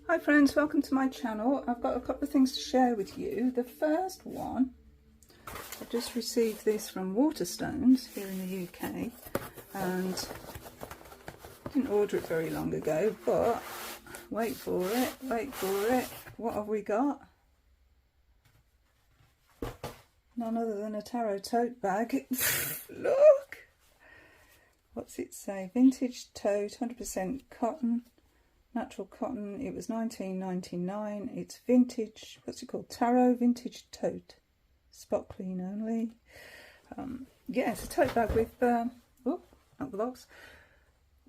Hi friends, welcome to my channel. I've got a couple of things to share with you. The first one, I've just received this from Waterstones here in the UK, and I didn't order it very long ago, but wait for it, what have we got? None other than a tarot tote bag. Look! What's it say? Vintage tote, 100% cotton. Natural cotton. It was $19.99. It's vintage. What's it called? Tarot vintage tote. Spot clean only. Yeah, it's a tote bag with oh, not the box,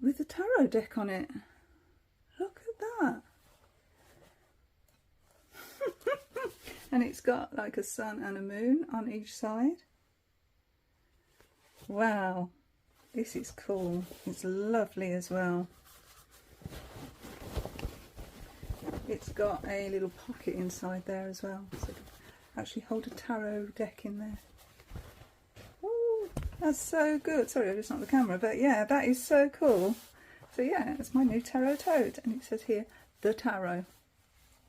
with a tarot deck on it. Look at that. And it's got like a sun and a moon on each side. Wow, this is cool. It's lovely as well. It's got a little pocket inside there as well, so you can actually hold a tarot deck in there. Ooh, that's so good. Sorry, I just knocked the camera, but yeah, that is so cool. So yeah, it's my new tarot tote, and it says here, the tarot.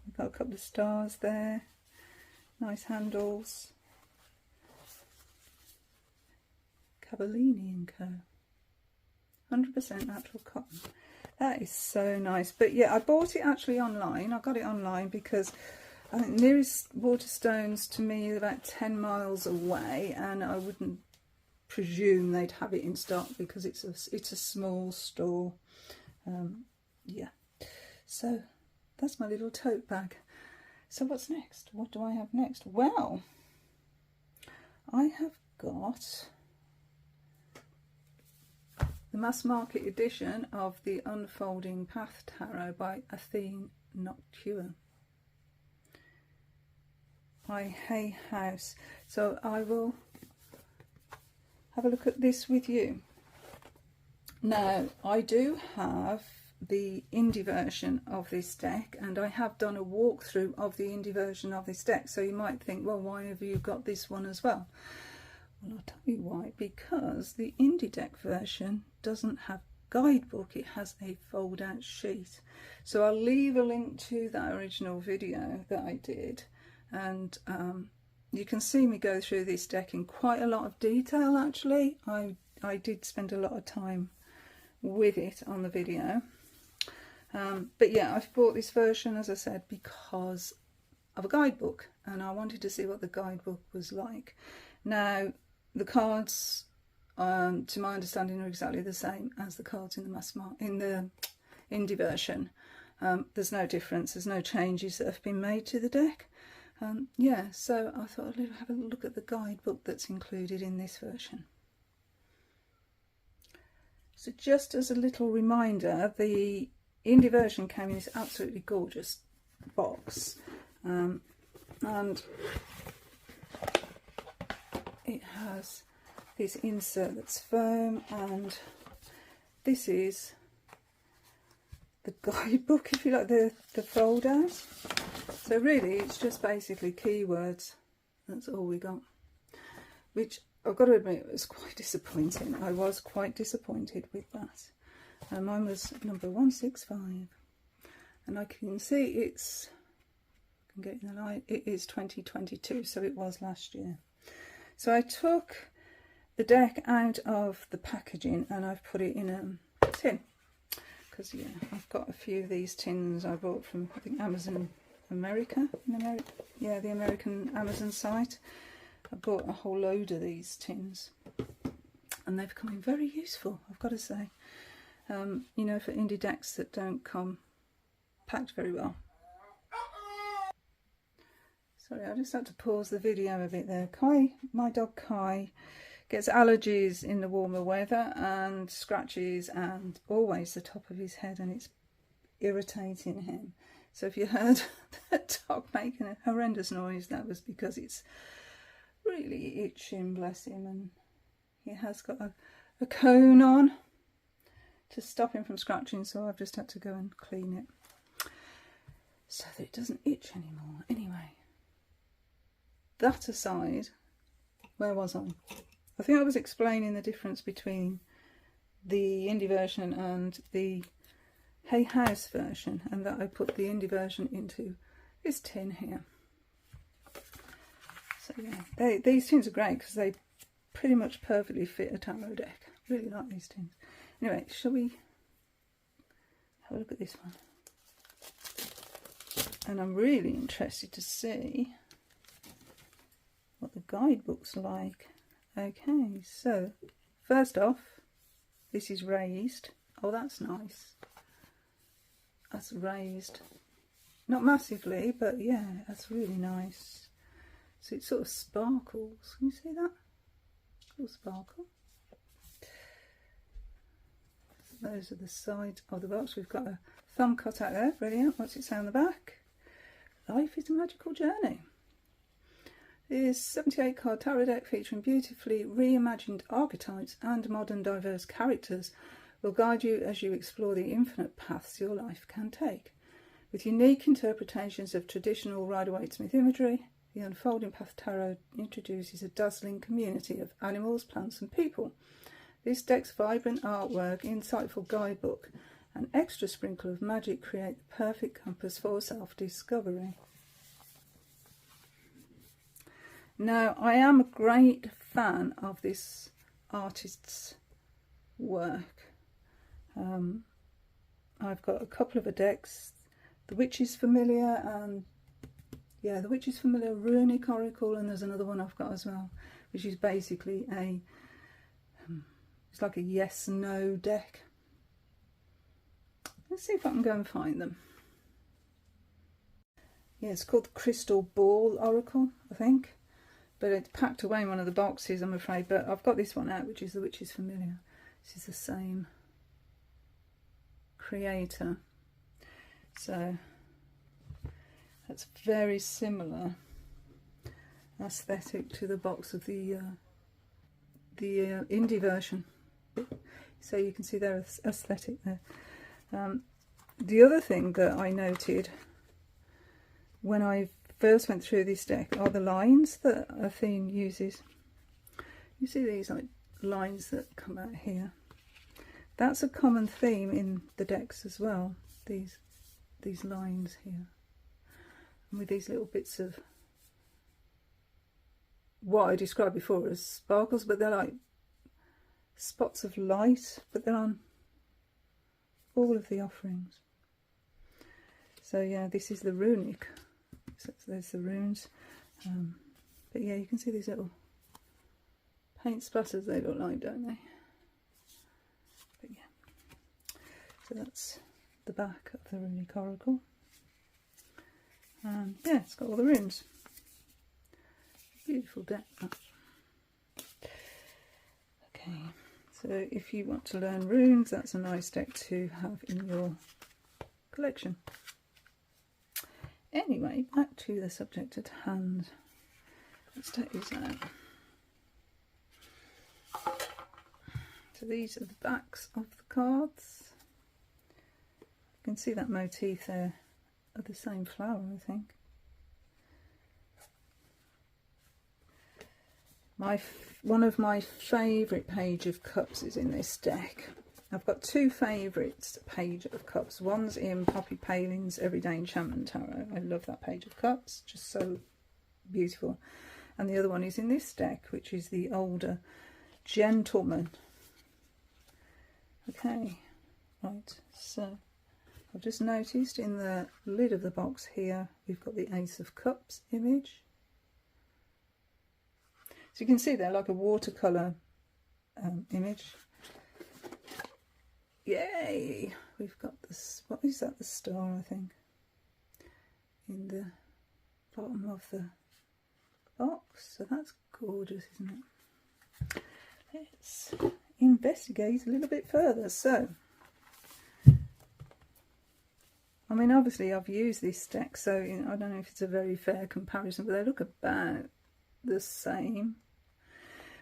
We've got a couple of stars there, nice handles. Cavallini & Co. 100% natural cotton. That is so nice. But yeah, I bought it actually online. I got it online because I think nearest Waterstones to me is about 10 miles away, and I wouldn't presume they'd have it in stock because it's a small store. Yeah, so that's my little tote bag. So what's next? What do I have next? Well, I have got the mass market edition of the Unfolding Path Tarot by Athene Noctua by Hay House. So I will have a look at this with you. Now, I do have the indie version of this deck, and I have done a walkthrough of the indie version of this deck. So you might think, well, why have you got this one as well? Well, I'll tell you why. Because the indie deck version doesn't have guidebook, it has a fold out sheet. So I'll leave a link to that original video that I did, and you can see me go through this deck in quite a lot of detail. Actually, I did spend a lot of time with it on the video, but yeah, I've bought this version, as I said, because of a guidebook, and I wanted to see what the guidebook was like. Now, the cards, to my understanding, are exactly the same as the cards in the indie version. There's no difference. There's no changes that have been made to the deck. Yeah, so I thought I'd have a look at the guidebook that's included in this version. So just as a little reminder, the indie version came in this absolutely gorgeous box, and it has this insert that's foam, and this is the guidebook, if you like, the folders. So really it's just basically keywords. That's all we got, which I've got to admit was quite disappointing. I was quite disappointed with that. Mine was number 165, and I can see it's, I can get in the light, it is 2022, so it was last year. So I took the deck out of the packaging and I've put it in a tin, because yeah, I've got a few of these tins I bought from, I think, Amazon America, yeah, the American Amazon site. I bought a whole load of these tins, and they've come in very useful, I've got to say. You know, for indie decks that don't come packed very well. Sorry, I just had to pause the video a bit there. Kai, my dog Kai, gets allergies in the warmer weather and scratches and always the top of his head, and it's irritating him. So if you heard the dog making a horrendous noise, that was because it's really itching, bless him, and he has got a cone on to stop him from scratching, so I've just had to go and clean it so that it doesn't itch anymore. Anyway, that aside, where was I? I think I was explaining the difference between the indie version and the Hay House version, and that I put the indie version into this tin here. So yeah, these tins are great because they pretty much perfectly fit a tarot deck. Really like these tins. Anyway, shall we have a look at this one? And I'm really interested to see what the guidebook's like. Okay, so first off, this is raised. Oh, that's nice. That's raised. Not massively, but yeah, that's really nice. So it sort of sparkles. Can you see that? Little sparkle. Those are the sides of the box. We've got a thumb cut out there. Brilliant. What's it say on the back? Life is a magical journey. This 78 card tarot deck featuring beautifully reimagined archetypes and modern diverse characters will guide you as you explore the infinite paths your life can take. With unique interpretations of traditional Rider-Waite-Smith imagery, the Unfolding Path Tarot introduces a dazzling community of animals, plants and people. This deck's vibrant artwork, insightful guidebook and extra sprinkle of magic create the perfect compass for self-discovery. Now, I am a great fan of this artist's work. I've got a couple of her decks. The Witch is Familiar, and yeah, the Witch is Familiar Runic Oracle, and there's another one I've got as well, which is basically a it's like a yes/no deck. Let's see if I can go and find them. Yeah, it's called the Crystal Ball Oracle, I think, but it's packed away in one of the boxes, I'm afraid. But I've got this one out, which is the Witch is Familiar. This is the same creator, so that's very similar aesthetic to the box of the indie version. So you can see their aesthetic there. The other thing that I noted when I first went through this deck are the lines that Athene uses. You see these like lines that come out here. That's a common theme in the decks as well. These lines here, and with these little bits of what I described before as sparkles, but they're like spots of light, but they're on all of the offerings. So yeah, this is the runic. So there's the runes, but yeah, you can see these little paint splatters. They look like, don't they? But yeah, so that's the back of the runic oracle. Yeah, it's got all the runes. Beautiful deck, that. Okay, so if you want to learn runes, that's a nice deck to have in your collection. Anyway, back to the subject at hand. Let's take these out. So these are the backs of the cards. You can see that motif there of the same flower, I think. One of my favourite Page of Cups is in this deck. I've got two favourites Page of Cups. One's in Poppy Palin's Everyday Enchantment Tarot. I love that Page of Cups, just so beautiful. And the other one is in this deck, which is the Older Gentleman. Okay, right, so I've just noticed in the lid of the box here, we've got the Ace of Cups image. So you can see they're like a watercolour image. Yay! We've got this, what is that, the star, I think, in the bottom of the box. So that's gorgeous, isn't it? Let's investigate a little bit further. So, I mean, obviously I've used this deck, so you know, I don't know if it's a very fair comparison, but they look about the same.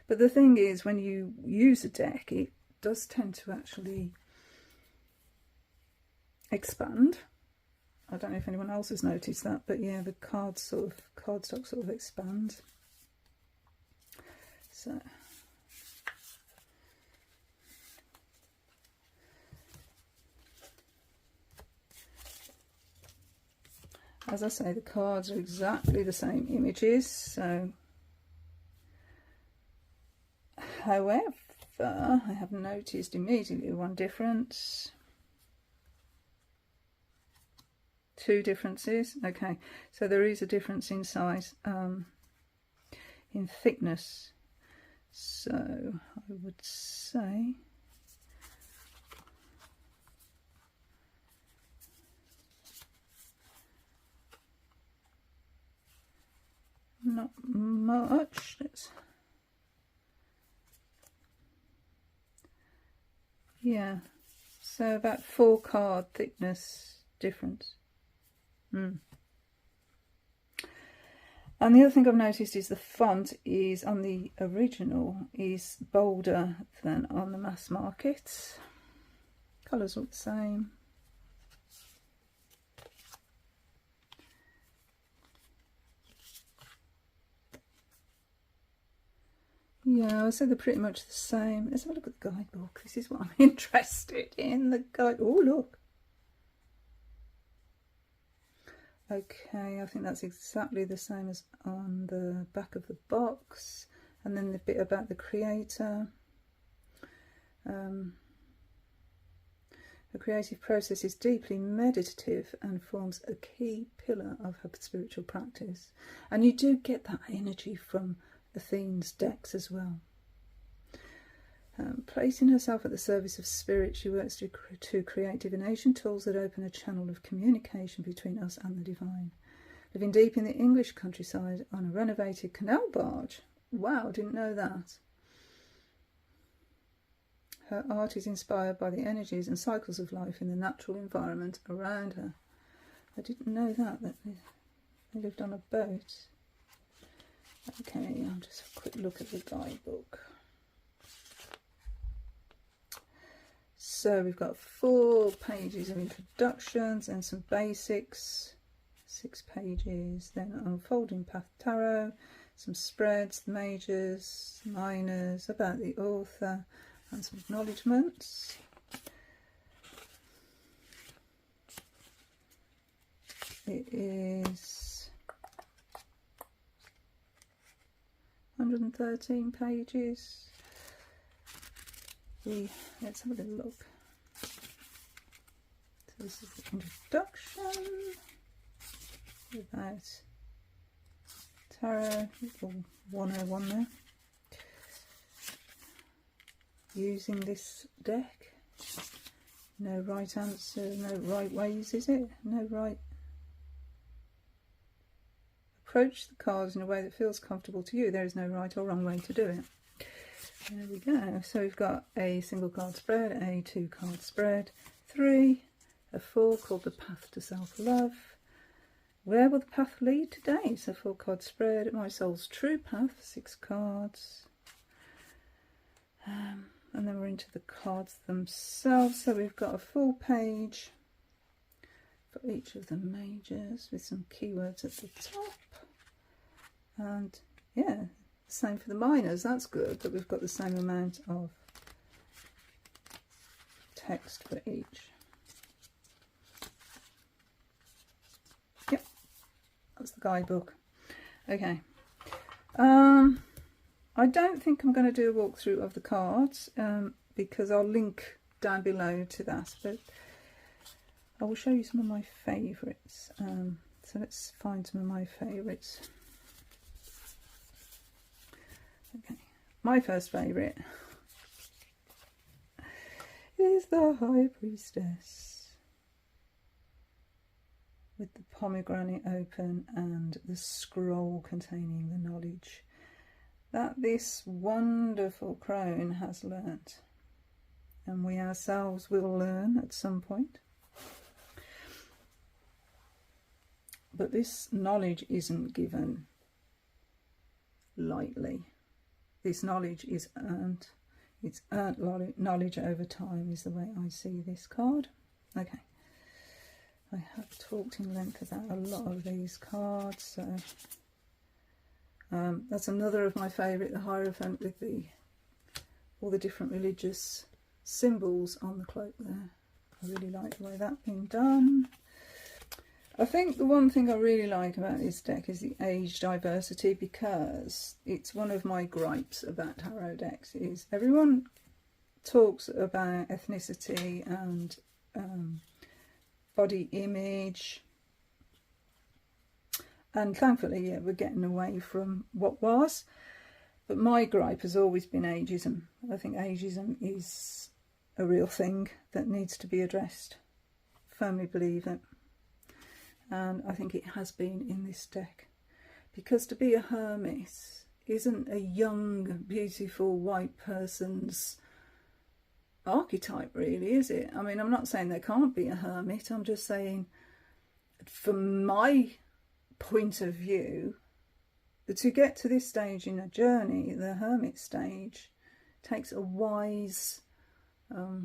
But the thing is, when you use a deck, it does tend to actually expand. I don't know if anyone else has noticed that, but yeah, the cardstock sort of expands. So As I say, the cards are exactly the same images, so however, I have noticed immediately one difference. Two differences. Okay, so there is a difference in size, in thickness. So I would say not much. Yeah, so about 4 card thickness difference. And the other thing I've noticed is the font is on the original is bolder than on the mass market. Colours look the same. Yeah, I say they're pretty much the same. Let's have a look at the guidebook. This is what I'm interested in. The guide. Oh, look. Okay, I think that's exactly the same as on the back of the box. And then the bit about the creator. The creative process is deeply meditative and forms a key pillar of her spiritual practice. And you do get that energy from Athene's decks as well. Placing herself at the service of spirit, she works to create divination tools that open a channel of communication between us and the divine. Living deep in the English countryside on a renovated canal barge. Wow, didn't know that. Her art is inspired by the energies and cycles of life in the natural environment around her. I didn't know that they lived on a boat. Okay, I'll just have a quick look at the guidebook. So we've got 4 pages of introductions and some basics, 6 pages, then unfolding path tarot, some spreads, the majors, minors, about the author, and some acknowledgements. It is 113 pages. Let's have a little look. So this is the introduction about tarot, 101 there. Using this deck. No right answer, no right ways, is it? No right. Approach the cards in a way that feels comfortable to you. There is no right or wrong way to do it. There we go. So we've got a single card spread, a 2 card spread, 3, a 4 called the Path to Self-Love. Where will the path lead today? So 4 card spread, My Soul's True Path, 6 cards. And then we're into the cards themselves. So we've got a full page for each of the majors with some keywords at the top. And yeah, same for the minors. That's good that we've got the same amount of text for each. Yep, that's the guidebook. Okay. I don't think I'm going to do a walkthrough of the cards because I'll link down below to that, but I will show you some of my favourites. So let's find some of my favourites. Okay, my first favourite is the High Priestess with the pomegranate open and the scroll containing the knowledge that this wonderful crone has learnt, and we ourselves will learn at some point. But this knowledge isn't given lightly. This knowledge is earned. It's earned knowledge over time is the way I see this card. Okay. I have talked in length about a lot of these cards, so that's another of my favourite, the Hierophant with all the different religious symbols on the cloak there. I really like the way that's been done. I think the one thing I really like about this deck is the age diversity, because it's one of my gripes about tarot decks is everyone talks about ethnicity and body image, and thankfully, yeah, we're getting away from what was. But my gripe has always been ageism. I think ageism is a real thing that needs to be addressed. Firmly believe it. And I think it has been in this deck. Because to be a hermit isn't a young, beautiful, white person's archetype, really, is it? I mean, I'm not saying there can't be a hermit. I'm just saying, from my point of view, to get to this stage in a journey, the hermit stage, takes a wise, well,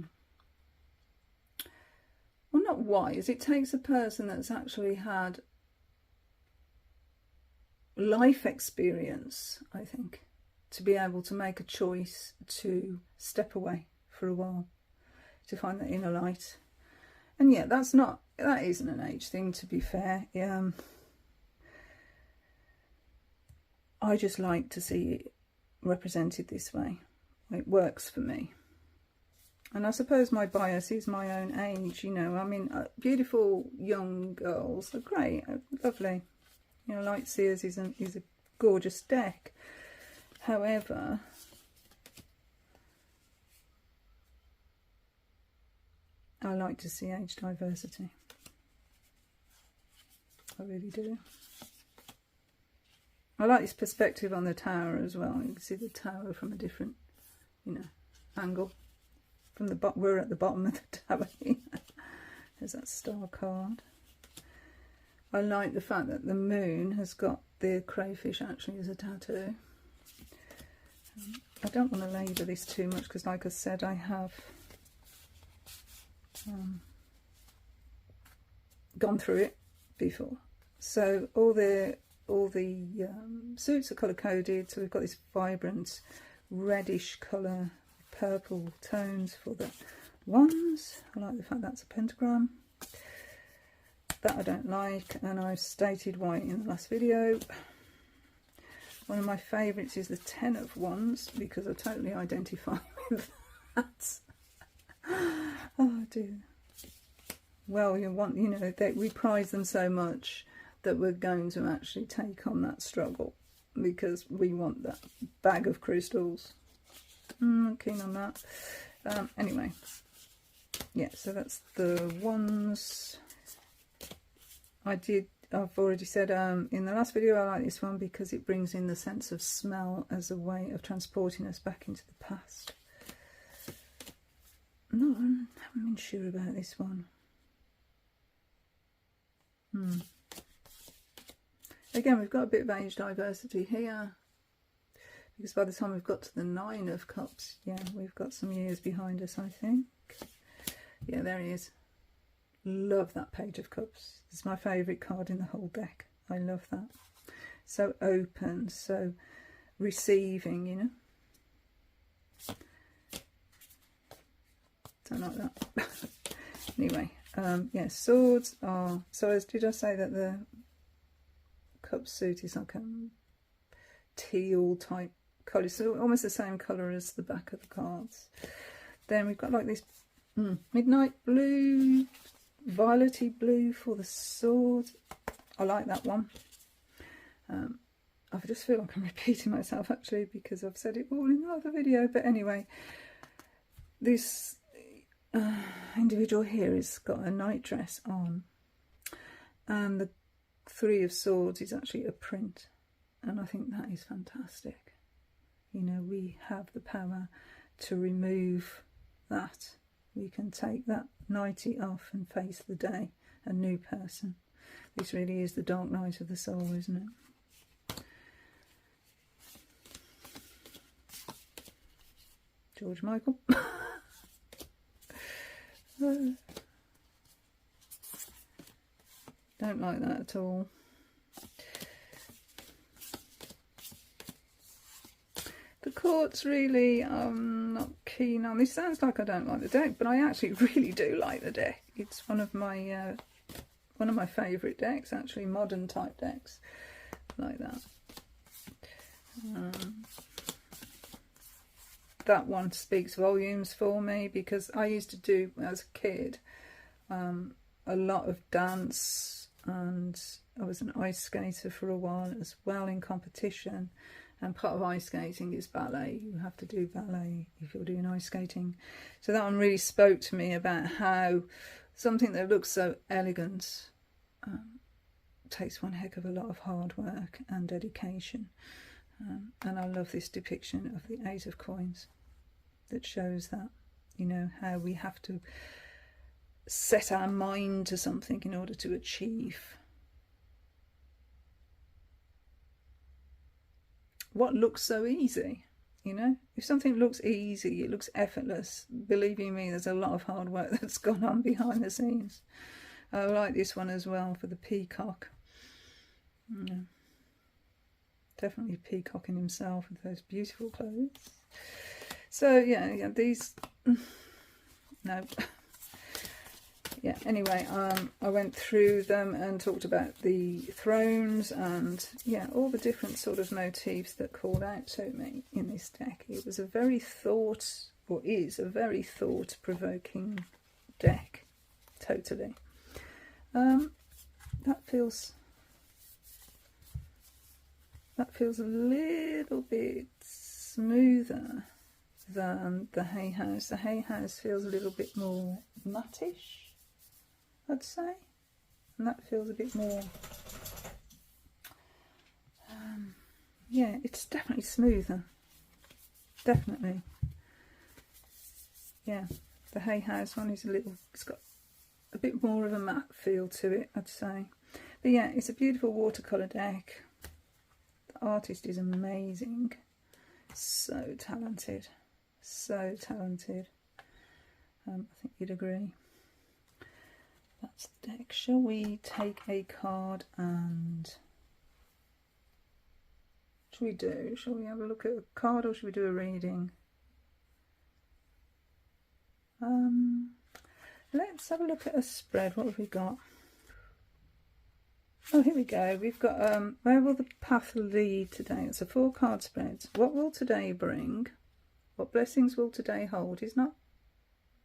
not wise, it takes a person that's actually had life experience, I think, to be able to make a choice to step away for a while, to find that inner light. And yeah, that isn't an age thing, to be fair. I just like to see it represented this way. It works for me. And I suppose my bias is my own age, you know. I mean, beautiful young girls are great, lovely. You know, Light Seers is a gorgeous deck. However, I like to see age diversity. I really do. I like this perspective on the tower as well. You can see the tower from a different, you know, angle. From the bottom, we're at the bottom of the tower here. There's that star card. I like the fact that the moon has got the crayfish actually as a tattoo. I don't want to labour this too much because, like I said, I have gone through it before. So all the suits are colour coded. So we've got this vibrant reddish colour, purple tones for the wands. I like the fact that's a pentagram. That I don't like, and I've stated why in the last video. One of my favourites is the Ten of Wands, because I totally identify with that. Oh dear. Well, you know, we prize them so much that we're going to actually take on that struggle, because we want that bag of crystals. I'm keen on that. Anyway, yeah, so that's the wands. I've already said in the last video I like this one because it brings in the sense of smell as a way of transporting us back into the past. No, I haven't been sure about this one. Again, we've got a bit of age diversity here, because by the time we've got to the Nine of Cups, yeah, we've got some years behind us, I think. Yeah, there he is. Love that Page of Cups. It's my favourite card in the whole deck. I love that. So open, so receiving, you know. Don't like that. Anyway, yeah, swords are... So did I say that the cup suit is like a teal type colour? So almost the same colour as the back of the cards. Then we've got like this midnight blue, violety blue for the sword. I like that one. I just feel like I'm repeating myself actually, because I've said it all in the other video. But anyway, this individual here has got a nightdress on, and the Three of Swords is actually a print, and I think that is fantastic. You know, we have the power to remove that. We can take that nightie off and face the day, a new person. This really is the dark night of the soul, isn't it? George Michael. Don't like that at all. The Court's really not keen on. This sounds like I don't like the deck, but I actually really do like the deck. It's one of my one of my favourite decks, actually, modern type decks like that. That one speaks volumes for me, because I used to do, as a kid, a lot of dance, and I was an ice skater for a while as well in competition. And part of ice skating is ballet. You have to do ballet if you're doing ice skating. So that one really spoke to me about how something that looks so elegant takes one heck of a lot of hard work and dedication. And I love this depiction of the 8 of coins that shows that, you know, how we have to set our mind to something in order to achieve what looks so easy. You know, if something looks easy, it looks effortless, believe you me, there's a lot of hard work that's gone on behind the scenes. I like this one as well for the peacock. Yeah. Definitely peacocking himself with those beautiful clothes. So yeah, these no. Yeah, anyway, I went through them and talked about the thrones and, yeah, all the different sort of motifs that called out to me in this deck. It was a very is a very thought-provoking deck, totally. That feels a little bit smoother than the Hay House. The Hay House feels a little bit more mattish, I'd say, and that feels a bit more, yeah, it's definitely smoother, definitely. Yeah, the Hay House one is it's got a bit more of a matte feel to it, I'd say. But yeah, it's a beautiful watercolour deck. The artist is amazing, so talented, so talented. I think you'd agree. That's the deck. Shall we take a card and... Shall we have a look at a card, or shall we do a reading? Let's have a look at a spread. What have we got? Oh, here we go. We've got, where will the path lead today? It's a 4-card spread. What will today bring? What blessings will today hold? Is that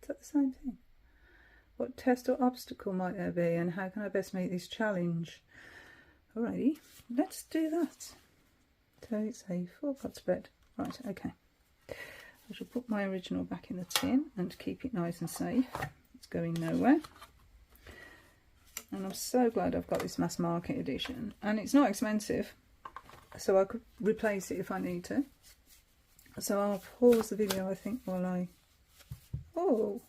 the same thing? What test or obstacle might there be, and how can I best meet this challenge? Alrighty, let's do that. So it's a 4-card spread. Right, okay. I shall put my original back in the tin and keep it nice and safe. It's going nowhere. And I'm so glad I've got this mass market edition. And it's not expensive, so I could replace it if I need to. So I'll pause the video, I think, while I... Oh!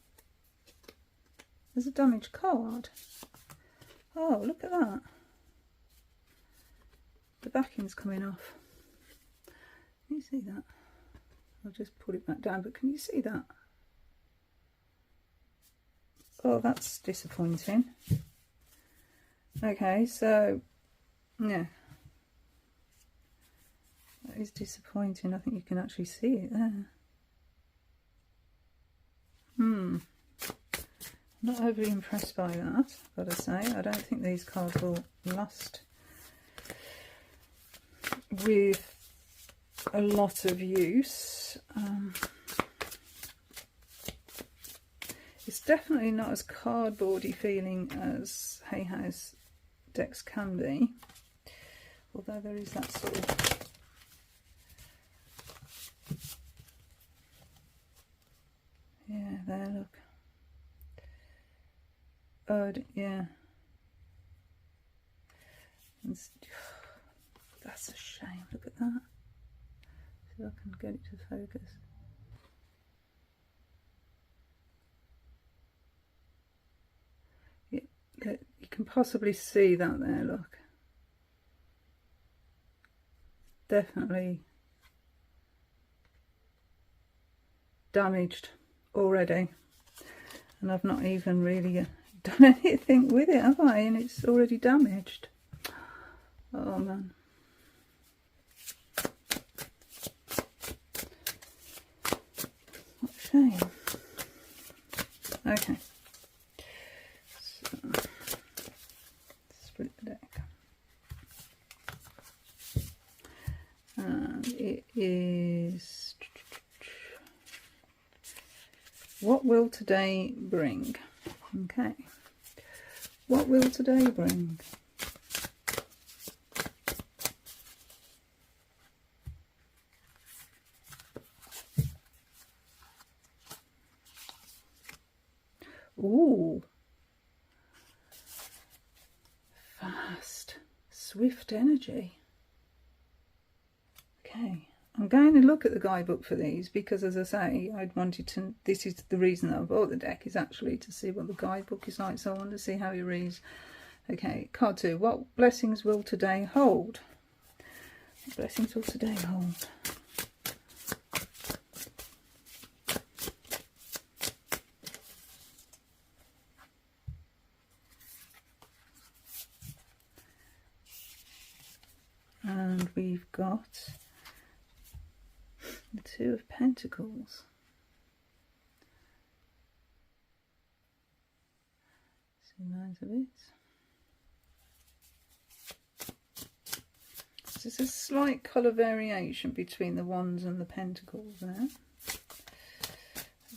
There's a damaged card. Oh, look at that. The backing's coming off. Can you see that? I'll just put it back down, but can you see that? Oh, that's disappointing. Okay, so, yeah. That is disappointing. I think you can actually see it there. Not overly impressed by that, gotta say. I don't think these cards will last with a lot of use. It's definitely not as cardboardy feeling as Hay House decks can be, although there is that sort of... Yeah, there, look. Oh, yeah. That's a shame. Look at that. See if I can get it to focus. Yeah, you can possibly see that there, look. Definitely damaged already. And I've not even really done anything with it, have I? And it's already damaged. Oh man. What a shame. Okay. So, it is, what will today bring? Okay, what will today bring? Ooh, fast, swift energy. Okay, I'm going to look at the guidebook for these because, as I say, I'd wanted to, this is the reason that I bought the deck, is actually to see what the guidebook is like, so I want to see how it reads. Okay, card 2, what blessings will today hold? What blessings will today hold? And we've got the 2 of Pentacles. See lines of it. There's a slight colour variation between the Wands and the Pentacles there.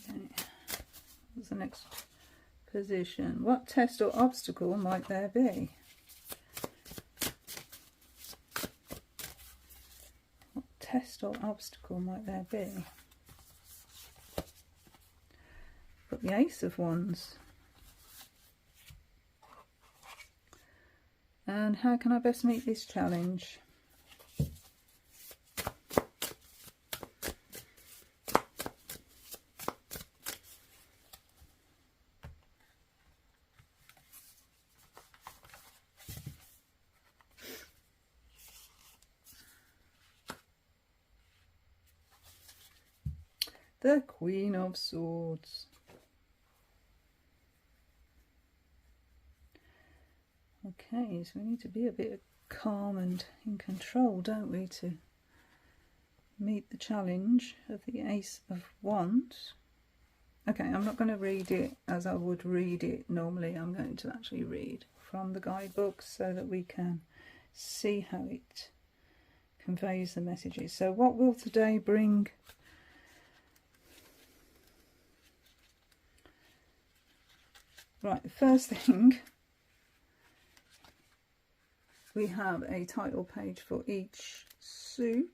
Okay. What's the next position? What test or obstacle might there be? What test or obstacle might there be? Got the Ace of Wands. And how can I best meet this challenge? The Queen of Swords. Okay, so we need to be a bit calm and in control, don't we, to meet the challenge of the Ace of Wands. Okay, I'm not going to read it as I would read it normally. I'm going to actually read from the guidebook so that we can see how it conveys the messages. So what will today bring? Right, the first thing, we have a title page for each suit,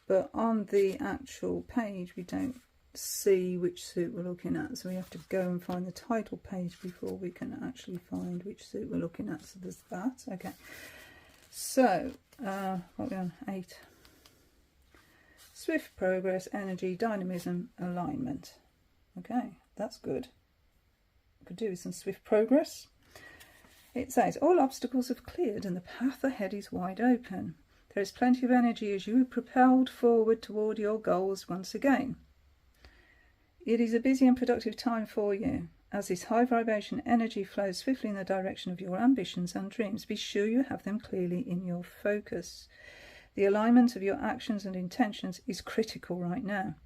but on the actual page we don't see which suit we're looking at, so we have to go and find the title page before we can actually find which suit we're looking at. So there's that. Okay, so what are we on? 8. Swift progress, energy, dynamism, alignment. Okay, that's good. Could do with some swift progress. It says all obstacles have cleared and the path ahead is wide open. There is plenty of energy as you are propelled forward toward your goals once again. It is a busy and productive time for you. As this high vibration energy flows swiftly in the direction of your ambitions and dreams, be sure you have them clearly in your focus. The alignment of your actions and intentions is critical right now.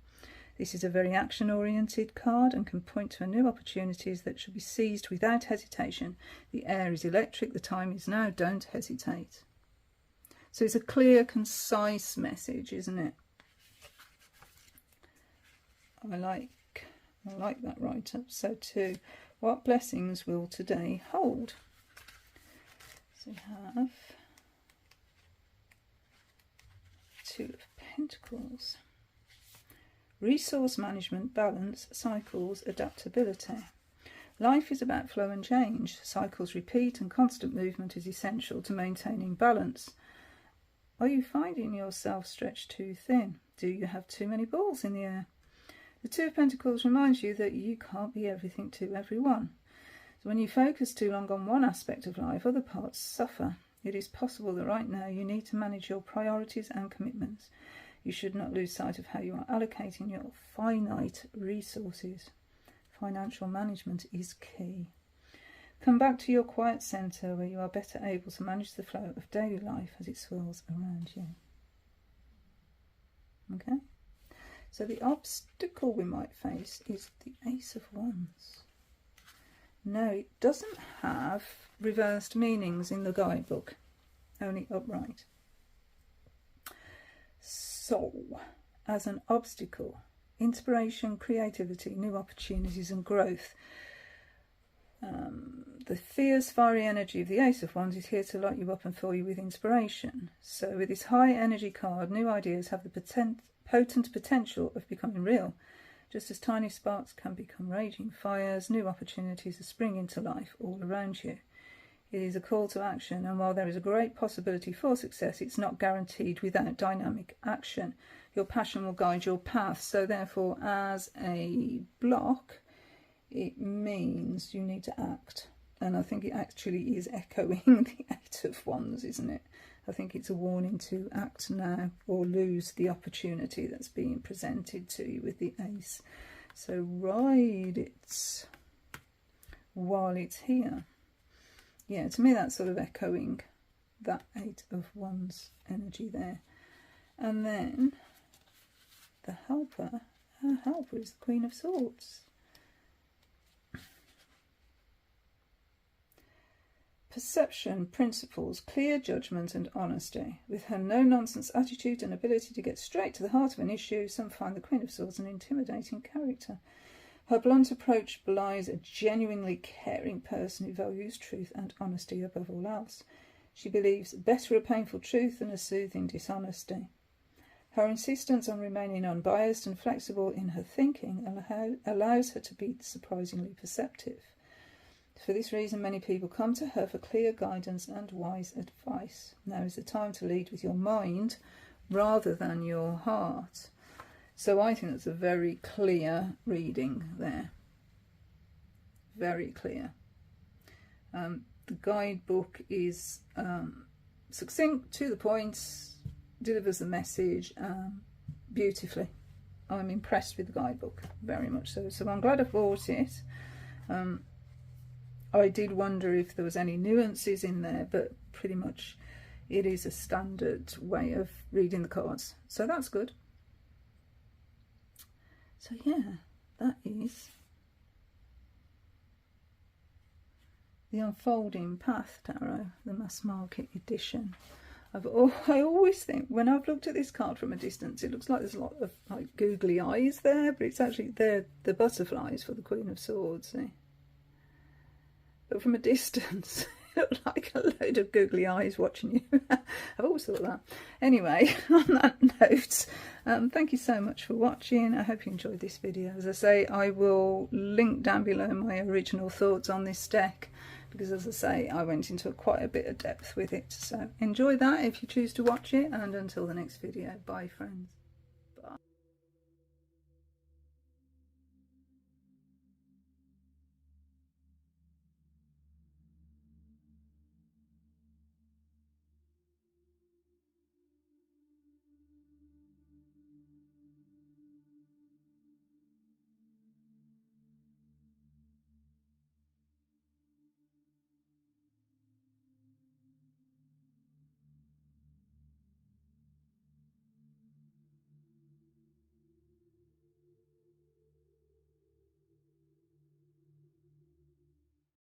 This is a very action-oriented card and can point to new opportunities that should be seized without hesitation. The air is electric, the time is now, don't hesitate. So it's a clear, concise message, isn't it? I like that write-up. So too, what blessings will today hold? So we have 2 of Pentacles. Resource management, balance, cycles, adaptability. Life is about flow and change. Cycles repeat and constant movement is essential to maintaining balance. Are you finding yourself stretched too thin? Do you have too many balls in the air? The 2 of Pentacles reminds you that you can't be everything to everyone. So when you focus too long on one aspect of life, other parts suffer. It is possible that right now you need to manage your priorities and commitments. You should not lose sight of how you are allocating your finite resources. Financial management is key. Come back to your quiet centre where you are better able to manage the flow of daily life as it swirls around you. Okay? So the obstacle we might face is the Ace of Wands. No, it doesn't have reversed meanings in the guidebook, only upright. soul as an obstacle. Inspiration, creativity, new opportunities and growth. The fierce, fiery energy of the Ace of Wands is here to light you up and fill you with inspiration. So with this high energy card, new ideas have the potent potential of becoming real. Just as tiny sparks can become raging fires, new opportunities are springing to life all around you. It is a call to action, and while there is a great possibility for success, it's not guaranteed without dynamic action. Your passion will guide your path, so therefore as a block, it means you need to act. And I think it actually is echoing the Eight of Wands, isn't it? I think it's a warning to act now or lose the opportunity that's being presented to you with the Ace. So ride it while it's here. Yeah, to me that's sort of echoing that Eight of Wands energy there. And then the helper, her helper is the Queen of Swords. Perception, principles, clear judgment and honesty. With her no-nonsense attitude and ability to get straight to the heart of an issue, some find the Queen of Swords an intimidating character. Her blunt approach belies a genuinely caring person who values truth and honesty above all else. She believes better a painful truth than a soothing dishonesty. Her insistence on remaining unbiased and flexible in her thinking allows her to be surprisingly perceptive. For this reason, many people come to her for clear guidance and wise advice. Now is the time to lead with your mind rather than your heart. So I think that's a very clear reading there. Very clear. The guidebook is succinct, to the point, delivers the message beautifully. I'm impressed with the guidebook, very much so. So I'm glad I bought it. I did wonder if there was any nuances in there, but pretty much it is a standard way of reading the cards. So that's good. So yeah, that is the Unfolding Path Tarot, the mass market edition. I always think, when I've looked at this card from a distance, it looks like there's a lot of like googly eyes there, but it's actually, they're the butterflies for the Queen of Swords, see? But from a distance, it looked like a load of googly eyes watching you. I've always thought that. Anyway, on that note, thank you so much for watching. I hope you enjoyed this video. As I say, I will link down below my original thoughts on this deck, because as I say, I went into quite a bit of depth with it. So enjoy that if you choose to watch it, and until the next video, bye friends.